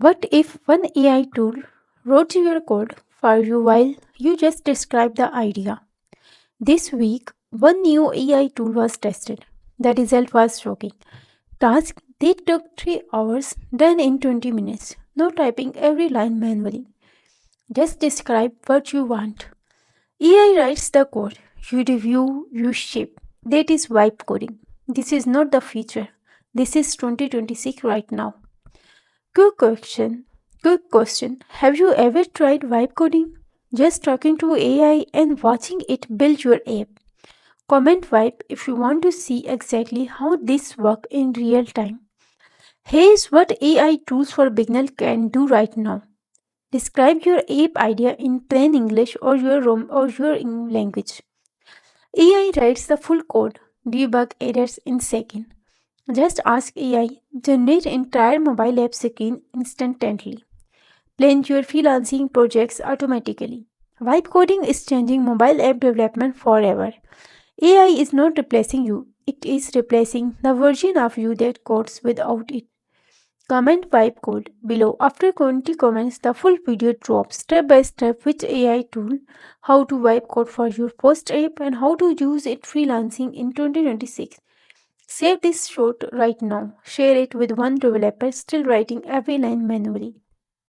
What if one AI tool wrote your code for you while you just described the idea? This week, one new AI tool was tested. The result was shocking. Task that took 3 hours done in 20 minutes. No typing every line manually. Just describe what you want. AI writes the code. You review, you ship. That is vibe coding. This is not the future. This is 2026 right now. Quick question. Quick question. Have you ever tried vibe coding? Just talking to AI and watching it build your app. Comment vibe if you want to see exactly how this works in real time. Here's what AI tools for beginner can do right now. Describe your app idea in plain English or your language. AI writes the full code, debug errors in seconds. Just ask AI, generate entire mobile app screen instantly. Plan your freelancing projects automatically. Vibe coding is changing mobile app development forever. AI is not replacing you, it is replacing the version of you that codes without it. Comment vibe code below. After 20 comments, the full video drops step by step which AI tool, how to vibe code for your post app, and how to use it freelancing in 2026. Save this short right now. Share it with one developer still writing every line manually.